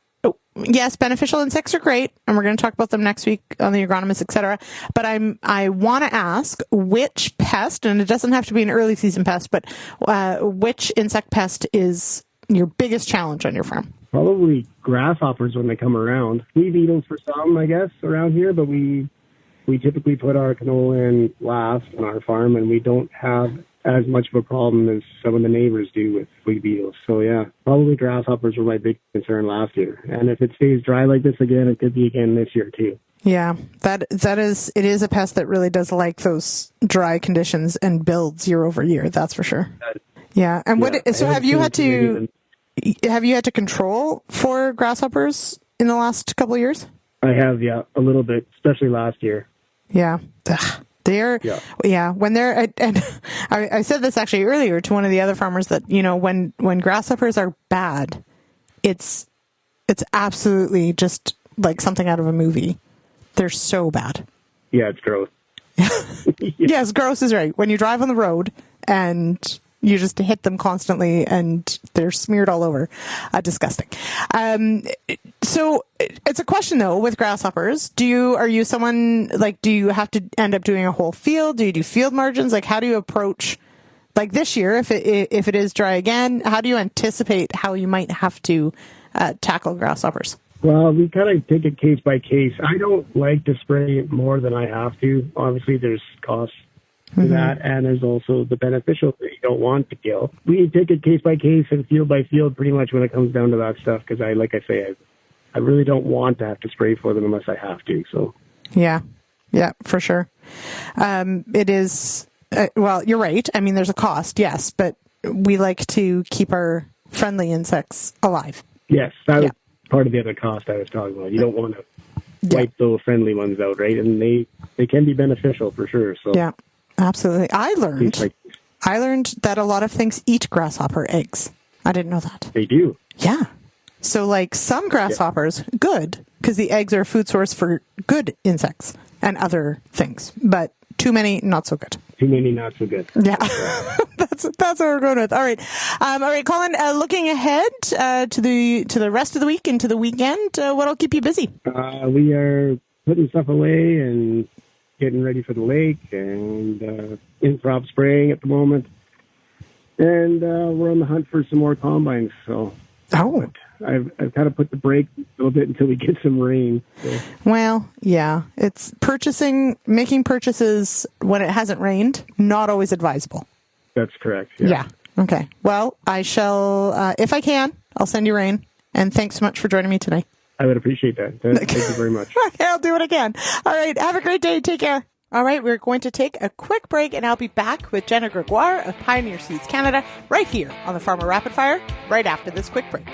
yes, beneficial insects are great, and we're going to talk about them next week on the agronomist, etc. But I want to ask which pest, and it doesn't have to be an early season pest, but which insect pest is your biggest challenge on your farm? Probably grasshoppers when they come around. Weed beetles for some, I guess, around here, but we typically put our canola in last on our farm, and we don't have as much of a problem as some of the neighbors do with weed beetles. So probably grasshoppers were my big concern last year. And if it stays dry like this again, it could be again this year too. Yeah, it is a pest that really does like those dry conditions and builds year over year. That's for sure. Yeah. And have you had to control for grasshoppers in the last couple of years? I have, a little bit, especially last year. Yeah. When they're, and I said this actually earlier to one of the other farmers that, when grasshoppers are bad, it's absolutely just like something out of a movie. They're so bad. Yeah, it's gross. Yes, gross is right. When you drive on the road and you just hit them constantly and they're smeared all over. Disgusting. So it's a question though with grasshoppers. Do you have to end up doing a whole field? Do you do field margins? Like, how do you approach, like this year, if it is dry again, how do you anticipate how you might have to tackle grasshoppers? Well, we kind of take it case by case. I don't like to spray more than I have to. Obviously, there's costs to that, and there's also the beneficial that you don't want to kill. We take it case by case and field by field pretty much when it comes down to that stuff, because I really don't want to have to spray for them unless I have to. So yeah, for sure. It is you're right. I mean, there's a cost, yes, but we like to keep our friendly insects alive. Yes, that was part of the other cost I was talking about. You don't want to wipe those friendly ones out, right? And they can be beneficial for sure. So yeah, absolutely. I learned that a lot of things eat grasshopper eggs. I didn't know that. They do. Yeah. So like some grasshoppers, good, because the eggs are a food source for good insects and other things, but too many, not so good. Too many, not so good. Yeah, that's what we're going with. All right, Colin. Looking ahead to the rest of the week into the weekend, what'll keep you busy? We are putting stuff away and getting ready for the lake and in crop spraying at the moment, and we're on the hunt for some more combines. So. Oh. I've kind of put the brake a little bit until we get some rain. So. Well, yeah, it's making purchases when it hasn't rained, not always advisable. That's correct. Yeah. Okay. Well, I shall, if I can, I'll send you rain. And thanks so much for joining me today. I would appreciate that. Thank you very much. Okay, I'll do it again. All right. Have a great day. Take care. All right, we're going to take a quick break, and I'll be back with Jenna Gregoire of Pioneer Seeds Canada right here on the Farmer Rapid Fire right after this quick break.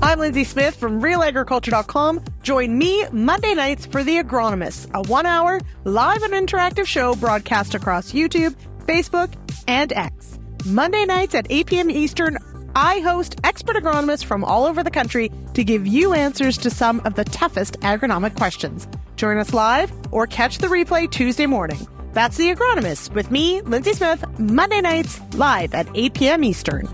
I'm Lyndsey Smith from RealAgriculture.com. Join me Monday nights for The Agronomist, a 1-hour live and interactive show broadcast across YouTube, Facebook, and X. Monday nights at 8 p.m. Eastern, I host expert agronomists from all over the country to give you answers to some of the toughest agronomic questions. Join us live or catch the replay Tuesday morning. That's The Agronomist with me, Lyndsey Smith, Monday nights live at 8 p.m. Eastern.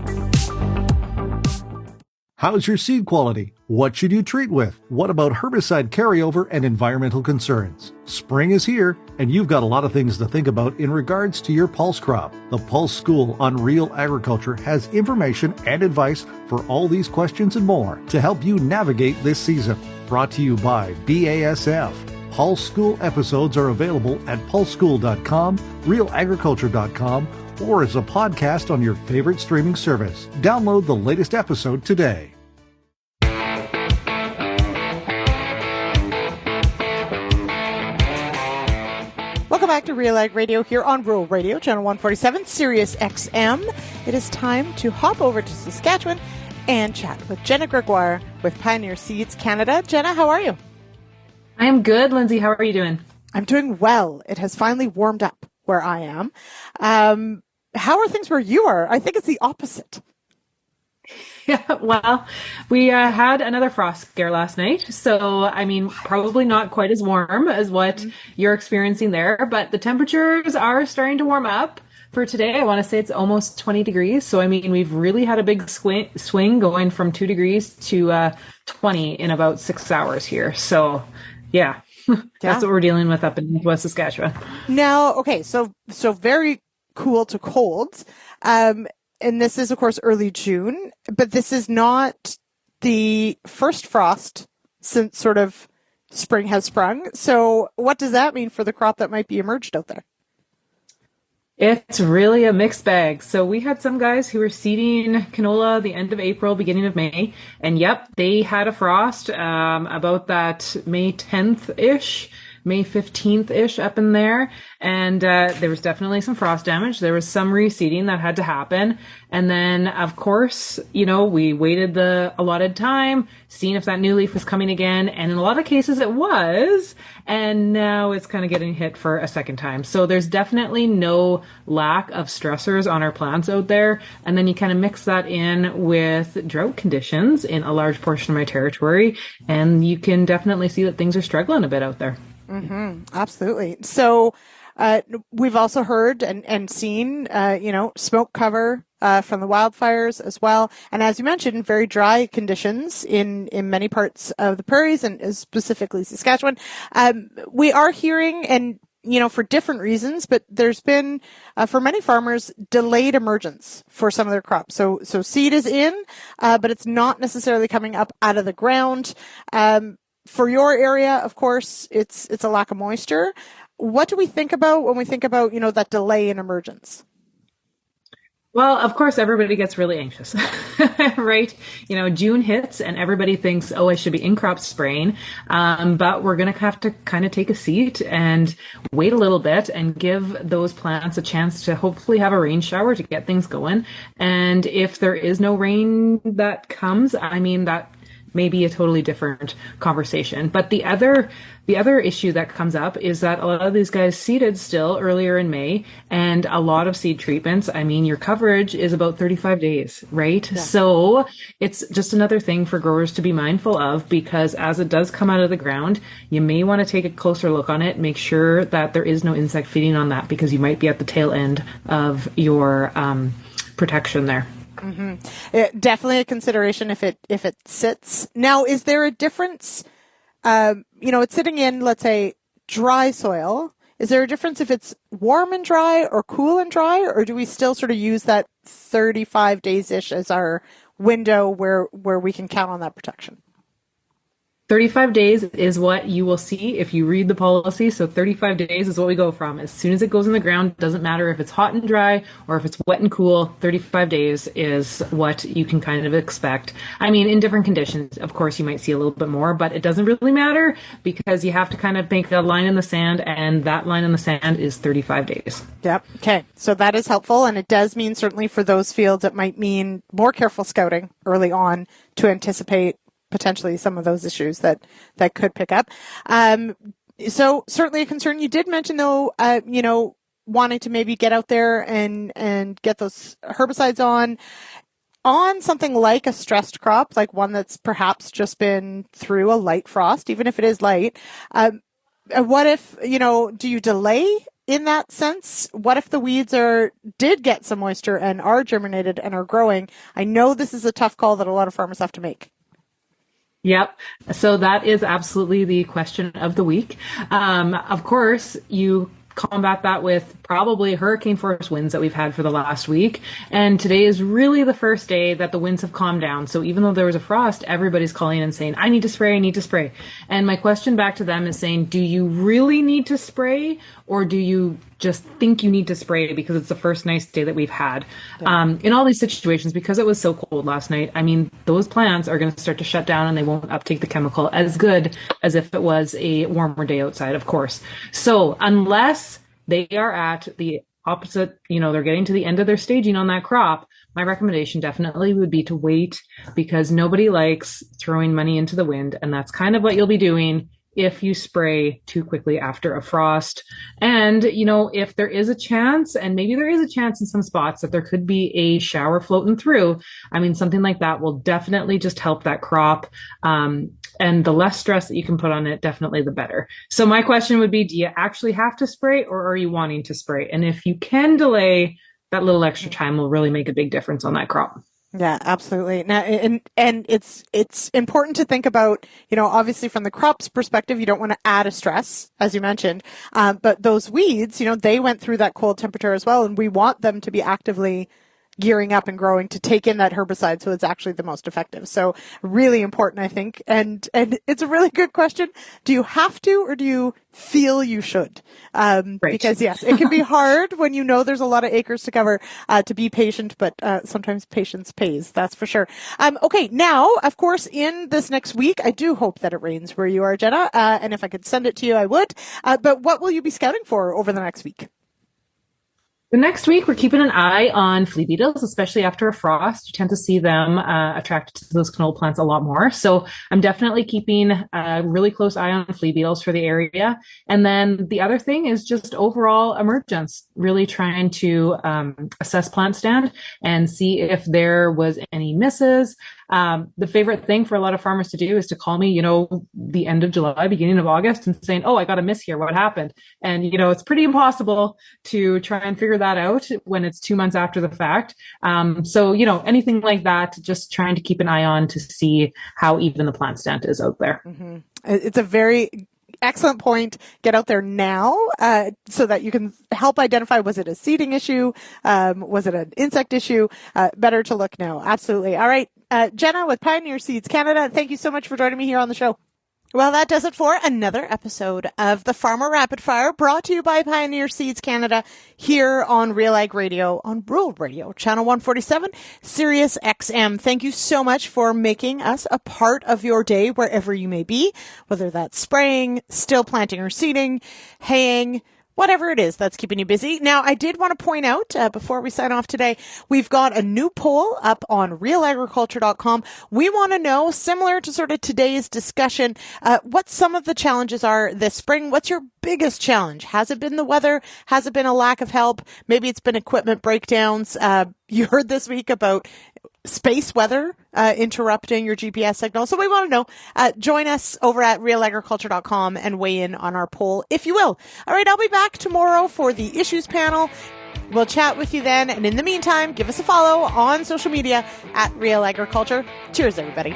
How's your seed quality? What should you treat with? What about herbicide carryover and environmental concerns? Spring is here, and you've got a lot of things to think about in regards to your pulse crop. The Pulse School on Real Agriculture has information and advice for all these questions and more to help you navigate this season. Brought to you by BASF. Pulse School episodes are available at pulseschool.com, realagriculture.com, or as a podcast on your favorite streaming service. Download the latest episode today. Welcome back to RealAg Radio here on Rural Radio, channel 147, Sirius XM. It is time to hop over to Saskatchewan and chat with Jenna Gregoire with Pioneer Seeds Canada. Jenna, how are you? I am good, Lyndsey. How are you doing? I'm doing well. It has finally warmed up where I am. How are things where you are? I think it's the opposite. Yeah, well, we had another frost scare last night. So, I mean, probably not quite as warm as what you're experiencing there, but the temperatures are starting to warm up. For today, I want to say it's almost 20 degrees. So, I mean, we've really had a big swing going from 2 degrees to 20 in about 6 hours here. So, yeah, that's what we're dealing with up in West Saskatchewan. Now, okay, so very cool to cold. And this is, of course, early June, but this is not the first frost since sort of spring has sprung. So what does that mean for the crop that might be emerged out there? It's really a mixed bag. So we had some guys who were seeding canola the end of April, beginning of May. And yep, they had a frost about that May 10th-ish. May 15th-ish up in there. And there was definitely some frost damage. There was some reseeding that had to happen. And then, of course, you know, we waited the allotted time, seeing if that new leaf was coming again. And in a lot of cases it was. And now it's kind of getting hit for a second time. So there's definitely no lack of stressors on our plants out there. And then you kind of mix that in with drought conditions in a large portion of my territory. And you can definitely see that things are struggling a bit out there. Mm-hmm. Absolutely. So we've also heard and seen, smoke cover from the wildfires as well. And as you mentioned, very dry conditions in many parts of the prairies and specifically Saskatchewan. We are hearing, and for different reasons, but there's been, for many farmers, delayed emergence for some of their crops. So seed is in, but it's not necessarily coming up out of the ground. For your area, of course, it's a lack of moisture. What do we think about when we think about, that delay in emergence? Well, of course, everybody gets really anxious, right? June hits and everybody thinks, oh, I should be in crop spraying. But we're going to have to kind of take a seat and wait a little bit and give those plants a chance to hopefully have a rain shower to get things going. And if there is no rain that comes, that may be a totally different conversation. But the other issue that comes up is that a lot of these guys seeded still earlier in May, and a lot of seed treatments. Your coverage is about 35 days, right? Yeah. So it's just another thing for growers to be mindful of, because as it does come out of the ground, you may want to take a closer look on it, make sure that there is no insect feeding on that, because you might be at the tail end of your protection there. Mm-hmm. Definitely a consideration if it sits. Now, is there a difference? It's sitting in, let's say, dry soil. Is there a difference if it's warm and dry or cool and dry, or do we still sort of use that 35 days-ish as our window where we can count on that protection? 35 days is what you will see if you read the policy. So 35 days is what we go from. As soon as it goes in the ground, doesn't matter if it's hot and dry or if it's wet and cool, 35 days is what you can kind of expect. In different conditions, of course, you might see a little bit more, but it doesn't really matter because you have to kind of make a line in the sand, and that line in the sand is 35 days. Yep. Okay. So that is helpful. And it does mean, certainly for those fields, it might mean more careful scouting early on to anticipate potentially some of those issues that could pick up. So certainly a concern. You did mention, though, wanting to maybe get out there and get those herbicides on something like a stressed crop, like one that's perhaps just been through a light frost, even if it is light. What if, do you delay in that sense? What if the weeds did get some moisture and are germinated and are growing? I know this is a tough call that a lot of farmers have to make. Yep. So that is absolutely the question of the week. Of course, you combat that with probably hurricane force winds that we've had for the last week. And today is really the first day that the winds have calmed down. So even though there was a frost, everybody's calling and saying, I need to spray, I need to spray. And my question back to them is saying, do you really need to spray, or do you just think you need to spray because it's the first nice day that we've had? Yeah. In all these situations, because it was so cold last night, those plants are going to start to shut down and they won't uptake the chemical as good as if it was a warmer day outside, of course. So unless they are at the opposite, they're getting to the end of their staging on that crop, my recommendation definitely would be to wait, because nobody likes throwing money into the wind. And that's kind of what you'll be doing if you spray too quickly after a frost. And, if there is a chance, and maybe there is a chance in some spots that there could be a shower floating through, something like that will definitely just help that crop. And the less stress that you can put on it, definitely the better. So my question would be, do you actually have to spray, or are you wanting to spray? And if you can delay, that little extra time will really make a big difference on that crop. Yeah, absolutely. Now, and it's important to think about, obviously from the crop's perspective, you don't want to add a stress, as you mentioned. But those weeds, they went through that cold temperature as well, and we want them to be actively gearing up and growing to take in that herbicide, so it's actually the most effective. So really important, I think. And it's a really good question. Do you have to, or do you feel you should? Right. Because yes, it can be hard when there's a lot of acres to cover, to be patient, but sometimes patience pays, that's for sure. Okay, now, of course, in this next week, I do hope that it rains where you are, Jenna, and if I could send it to you, I would. But what will you be scouting for over the next week? The next week, we're keeping an eye on flea beetles, especially after a frost. You tend to see them attracted to those canola plants a lot more. So I'm definitely keeping a really close eye on flea beetles for the area. And then the other thing is just overall emergence, really trying to assess plant stand and see if there was any misses. The favorite thing for a lot of farmers to do is to call me, the end of July, beginning of August, and saying, oh, I got a miss here. What happened? And, it's pretty impossible to try and figure that out when it's 2 months after the fact. So, anything like that, just trying to keep an eye on to see how even the plant stand is out there. Mm-hmm. It's a very excellent point. Get out there now so that you can help identify, was it a seeding issue? Was it an insect issue? Better to look now. Absolutely. All right. Jenna with Pioneer Seeds Canada, thank you so much for joining me here on the show. Well, that does it for another episode of the Farmer Rapid Fire, brought to you by Pioneer Seeds Canada, here on RealAg Radio, on Rural Radio, Channel 147, Sirius XM. Thank you so much for making us a part of your day, wherever you may be, whether that's spraying, still planting or seeding, haying, whatever it is that's keeping you busy. Now, I did want to point out, before we sign off today, we've got a new poll up on RealAgriculture.com. We want to know, similar to sort of today's discussion, what some of the challenges are this spring. What's your biggest challenge? Has it been the weather? Has it been a lack of help? Maybe it's been equipment breakdowns. You heard this week about space weather interrupting your GPS signal. So we want to know. Join us over at realagriculture.com and weigh in on our poll, if you will. All right, I'll be back tomorrow for the issues panel. We'll chat with you then. And in the meantime, give us a follow on social media at Real Agriculture. Cheers, everybody.